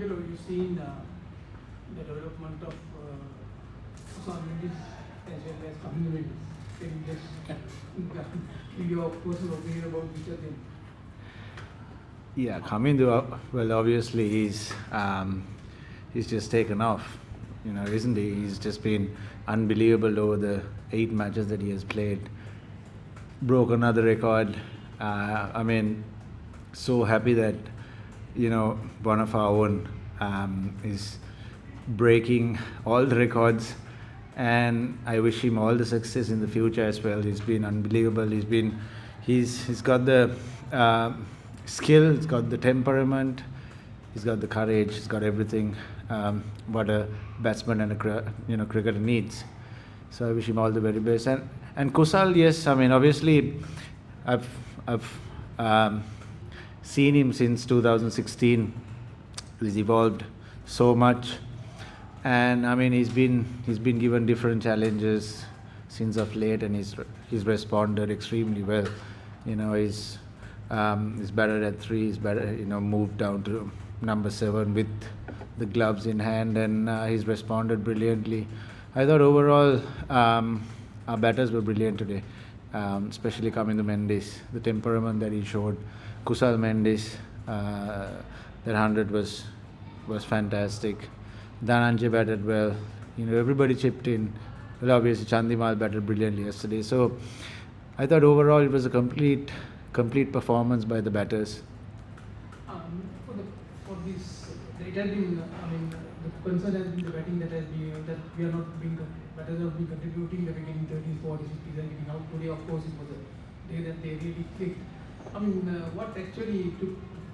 Angelo, you've seen the development of Usman Mendes as well as Kamil Mendes. Can you just give your personal opinion about each of them? Yeah, Kamindu, well, obviously he's just taken off, isn't he? He's just been unbelievable over the 8 matches that he has played. Broke another record. So happy that one of our own is breaking all the records, and I wish him all the success in the future as well. He's been unbelievable. He's got the skill, he's got the temperament, he's got the courage, he's got everything what a batsman and a cricketer needs. So I wish him all the very best. And Kusal, yes, obviously I've seen him since 2016. He's evolved so much, and he's been given different challenges since of late, and he's responded extremely well. He's batted at 3. He's moved down to number 7 with the gloves in hand, and he's responded brilliantly. I thought overall our batters were brilliant today, especially Kamindu Mendes. The temperament that he showed, Kusal Mendes, that 100 was fantastic. Dhananjay batted well. Everybody chipped in. Well, obviously Chandimal batted brilliantly yesterday. So I thought overall it was a complete performance by the batters. For this, it has been. The concern has been the batting that we are not being batters are being contributing. They're getting 30s, 40s, 50s, and getting out today. Of course, it was a day that they really clicked. What actually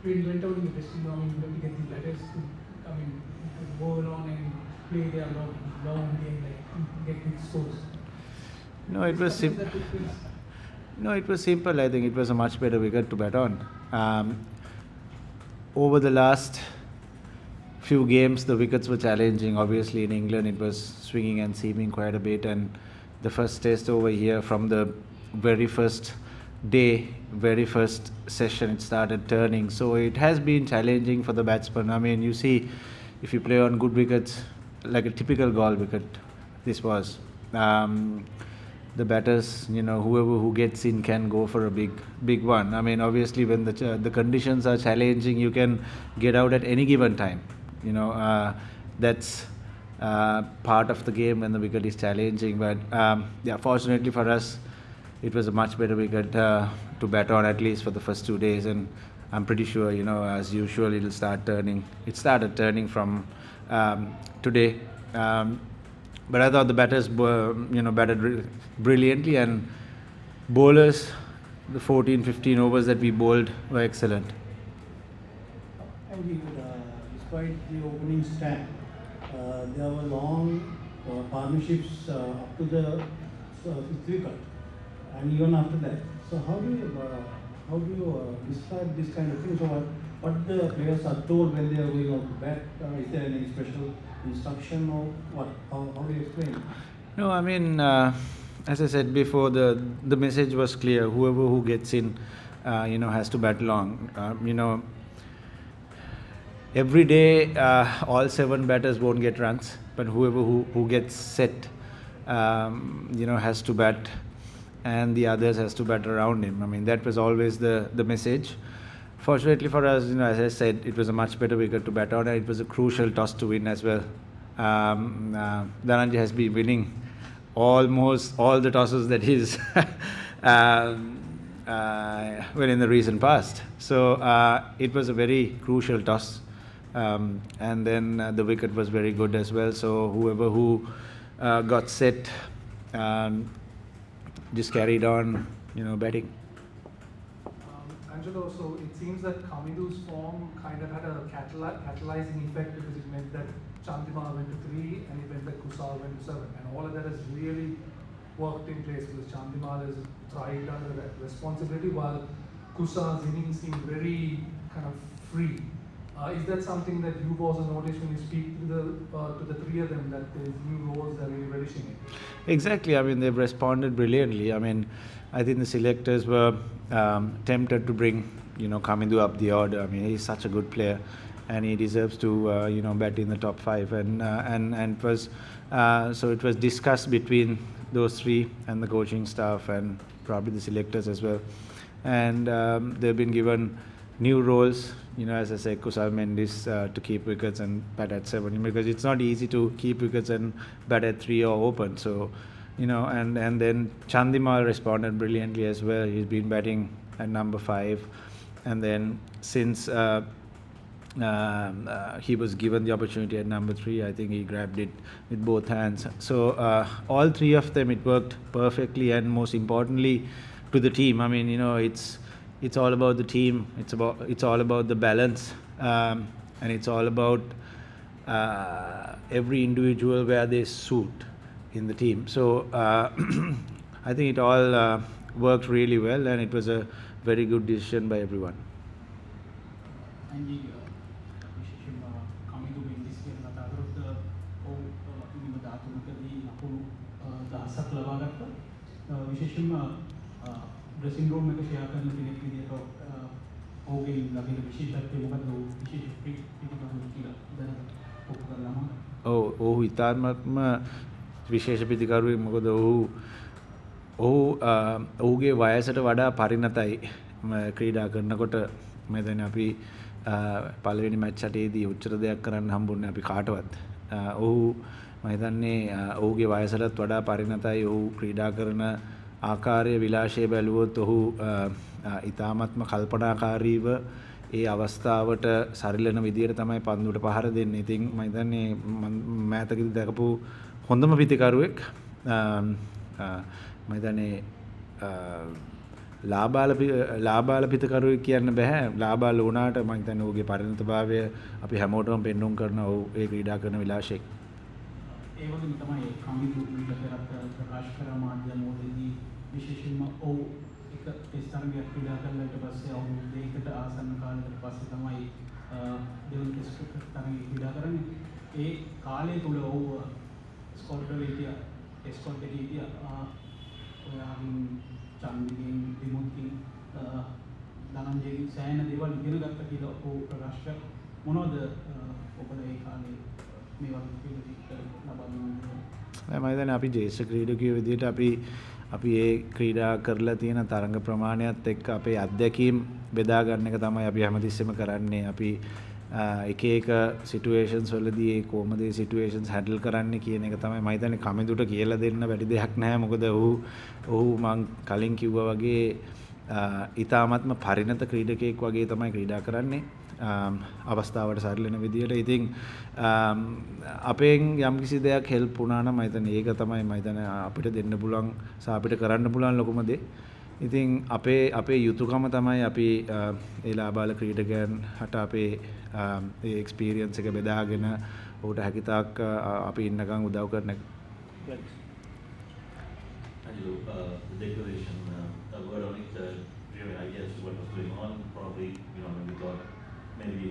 went out in the dressing room? To get these batters to go along and play their long game, get big scores. No, it was simple. No, it was simple. I think it was a much better wicket to bat on. Over the last few games, the wickets were challenging. Obviously, in England, it was swinging and seaming quite a bit. And the first test over here, from the very first day, very first session, it started turning. So it has been challenging for the batsman. You see, if you play on good wickets, like a typical Galle wicket, this was. The batters, whoever who gets in can go for a big one. Obviously, when the conditions are challenging, you can get out at any given time. That's part of the game when the wicket is challenging. But fortunately for us, it was a much better wicket to bat on, at least for the first 2 days. And I'm pretty sure, as usual, it'll start turning. It started turning from today. But I thought the batters were, batted brilliantly, and bowlers, the 14-15 overs that we bowled were excellent. And despite the opening stand, there were long partnerships up to the 5th wicket, and even after that. So how do you describe this kind of thing? So what the players are told when they are going out to bat? Is there any special instruction or what? How do you explain it? No, as I said before, the message was clear. Whoever who gets in, has to bat long. Every day, all 7 batters won't get runs, but whoever who gets set, has to bat, and the others has to bat around him. That was always the message. Fortunately for us, as I said, it was a much better wicket to bat on, and it was a crucial toss to win as well. Dhananjay has been winning almost all the tosses that he's win in the recent past. So it was a very crucial toss, and then the wicket was very good as well. So whoever who got set just carried on, batting. Angelo, so it seems that Kamindu's form kind of had a catalyzing effect, because it meant that Chandimal went to 3 and it meant that Kusal went to 7, and all of that has really worked in place, because Chandimal has thrived under that responsibility, while Kusal's innings seemed very kind of free. Is that something that you've also noticed when you speak to the 3 of them, that there's new roles that are really relishing it? Exactly. They've responded brilliantly. I think the selectors were tempted to bring, Kamindu up the order. He's such a good player, and he deserves to bat in the top 5. And it was so it was discussed between those three and the coaching staff and probably the selectors as well. And they've been given new roles, as I said, Kusal Mendis to keep wickets and bat at 7, because it's not easy to keep wickets and bat at 3 or open. So, and then Chandimal responded brilliantly as well. He's been batting at number 5, and then since he was given the opportunity at number 3, I think he grabbed it with both hands. So all three of them, it worked perfectly, and most importantly to the team. I mean, it's all about the team. It's all about the balance, and it's all about every individual where they suit in the team. So I think it all worked really well, and it was a very good decision by everyone. Dressing room में share करने के लिए तो होगी लगे विशेषज्ञ මොකද විශේෂ පිටිකරුවෙක් කියලා දැන් ඔප්පු කරලාම ඔහු ඉතාමත්ම විශේෂ පිටිකරුවෙක්. මොකද ඔහුගේ වයසට වඩා පරිණතයි ක්‍රීඩා කරනකොට. මම දැන් අපි පළවෙනි මැච් එකේදී උච්චර දෙයක් කරන්න හම්බුනේ අපි කාටවත්. ඔහු මම හිතන්නේ ඔහුගේ වයසටත් වඩා පරිණතයි. ඔහු ක්‍රීඩා කරන ආකාරය විලාශය බැලුවොත් ඔහු ඉතාමත්ම කල්පනාකාරීව ඒ අවස්ථාවට සරිලන විදියට තමයි පන්දුවට පහර දෙන්නේ. ඉතින් මම හිතන්නේ මෑතකදී දැකපු හොඳම පිටිකරුවෙක්. මම හිතන්නේ ලාබාල පිටිකරුවෙක් කියන්න බෑ. ලාබාල වුණාට මම හිතන්නේ ඔහුගේ පරිණතභාවය අපි හැමෝටම පෙන්වුම් කරන ඔහු ඒ ක්‍රීඩා කරන විලාශයක්. ඒ වගේම තමයි කමිටු ප්‍රකාශ කර මාධ්‍ය මොහොතේදී විශේෂයෙන්ම එක ටෙස්ට් තරගයක් ක්‍රීඩා කරලා ඊට පස්සේ අවුරුදු දෙකකට ආසන්න කාලයකට පස්සේ තමයි දෙවන ටෙස්ට් තරගය ක්‍රීඩා කරන්නේ. ඒ කාලය තුල ඔහු ස්කොට්ලන්ඩ් හිටියා, ස්කොට් එකේ හිටියා. ඔයාගෙන් චන්දිගෙන් දිමුත්කින් ධනංජයගෙන් සෑහෙන දේවල් ඉගෙන ගත්තා කියලා ඔහු ප්‍රකාශ කළා. මොනවද ඔබලා ඒ කාලේ මේ වගේ ක්‍රීඩකයෙක් ලබා දුන්නේ? මම හිතන්නේ අපි ජේෂ්ඨ ක්‍රීඩකයෝ විදිහට අපි ඒ ක්‍රීඩා කරලා තියෙන තරඟ ප්‍රමාණයත් එක්ක අපේ අත්දැකීම් බෙදා ගන්න එක තමයි අපි හැමතිස්සෙම කරන්නේ. අපි එක එක සිටුේෂන්ස් වලදී ඒ කොහොමද ඒ සිටුේෂන්ස් හැන්ඩල් කරන්නේ කියන එක තමයි මම හිතන්නේ කමිටුට කියලා දෙන්න වැඩි දෙයක් නැහැ. මොකද ඔහු මං කලින් කිව්වා වගේ ඉතාමත්ම පරිණත ක්‍රීඩකයෙක් වගේ තමයි ක්‍රීඩා කරන්නේ අවස්ථාවට සරිලන විදියට. ඉතින් අපෙන් යම්කිසි දෙයක් හෙල්ප් වුණා නම් මම හිතන්නේ ඒක තමයි මම හිතන්නේ අපිට දෙන්න පුළුවන් සහ අපිට කරන්න පුළුවන් ලොකුම දේ. ඉතින් අපේ යුතුයකම තමයි අපි ඒ ලාබාල ක්‍රීඩකයන් හට අපේ ඒ එක්ස්පීරියන්ස් එක බෙදාගෙන ඔහුට හැකියතාක් අපි ඉන්නකම් උදව් කරන එක. Angelo, the declaration, a word on it, really, I guess what was going on, probably, when we thought maybe,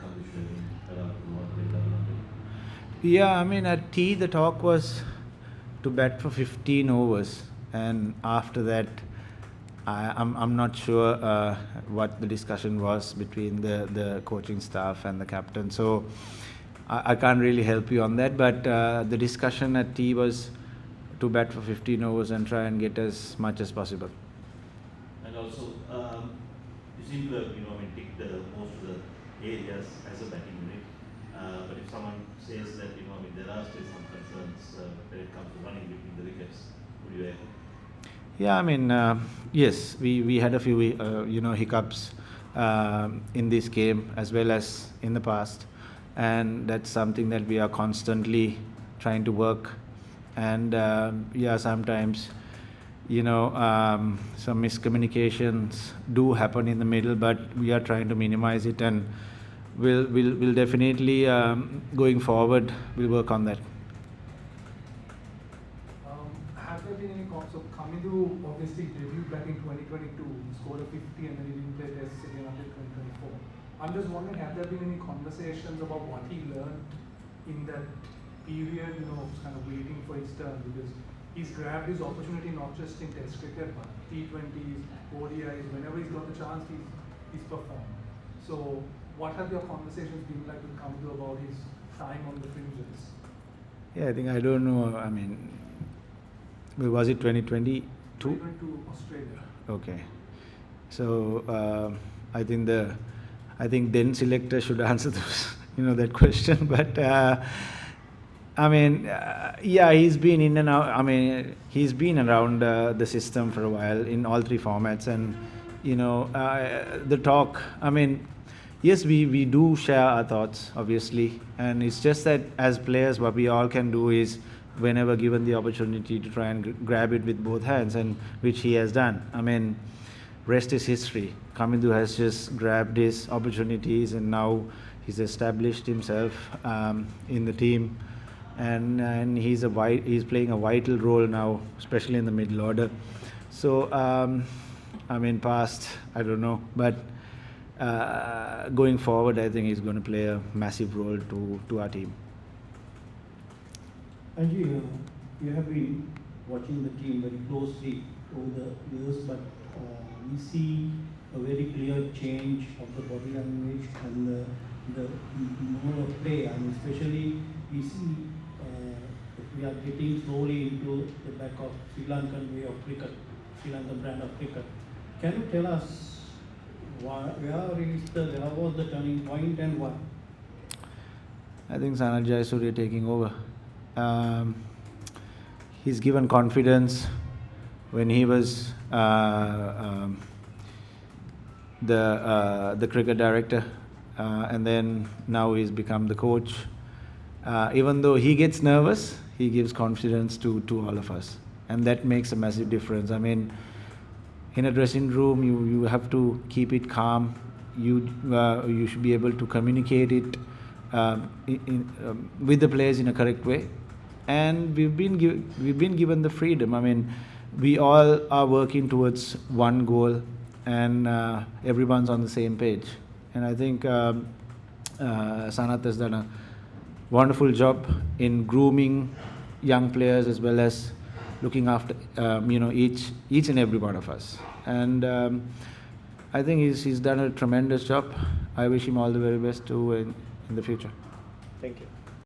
condition, Yeah, I mean, at T, the talk was to bat for 15 overs, and after that, I'm not sure what the discussion was between the coaching staff and the captain, so I can't really help you on that, but the discussion at T was to bat for 15 overs and try and get as much as possible. And also, you seem to have, ticked most of the areas as a batting unit, but if someone says that, there are still some concerns when it comes to running between the wickets, would you echo? Yeah, I mean, yes, we had a few, hiccups in this game as well as in the past, and that's something that we are constantly trying to work. And sometimes, some miscommunications do happen in the middle, but we are trying to minimize it, and we'll definitely going forward we'll work on that. Have there been any so Kamidu obviously debuted back in 2022, scored a 50, and then he didn't play tests again until 2024. I'm just wondering, have there been any conversations about what he learned in that period, kind of waiting for his turn, because he's grabbed his opportunity not just in Test cricket but T20s, ODIs, whenever he's got the chance, he's performed. So what have your conversations been like with Kamdu about his time on the fringes? Yeah, I think I don't know. I mean, was it 2022? 2022 Australia. Okay. So I think then selector should answer those, that question. But I mean, yeah, he's been in and out. I mean, he's been around the system for a while in all three formats, and the talk. I mean, yes, we do share our thoughts, obviously, and it's just that as players, what we all can do is, whenever given the opportunity, to try and grab it with both hands, and which he has done. I mean, rest is history. Kamindu has just grabbed his opportunities, and now he's established himself in the team, and he's playing a vital role now, especially in the middle order. So I mean, past, I don't know, but going forward, I think he's going to play a massive role to our team. Angelo, you have been watching the team very closely over the years, but we see a very clear change of the body language and the mode of play, and especially we see we are getting slowly into the back of Sri Lankan way of cricket, Sri Lankan brand of cricket. Can you tell us where was the turning point and why? I think Sanat Jayasuriya taking over. He's given confidence when he was the cricket director, and then now he's become the coach. Even though he gets nervous, he gives confidence to all of us, and that makes a massive difference. I mean, in a dressing room, you have to keep it calm. You should be able to communicate it with the players in a correct way, and we've been given the freedom. I mean, we all are working towards one goal, and everyone's on the same page. And I think Sanat has done a wonderful job in grooming young players, as well as looking after each and every one of us. And I think he's done a tremendous job. I wish him all the very best too in the future. Thank you.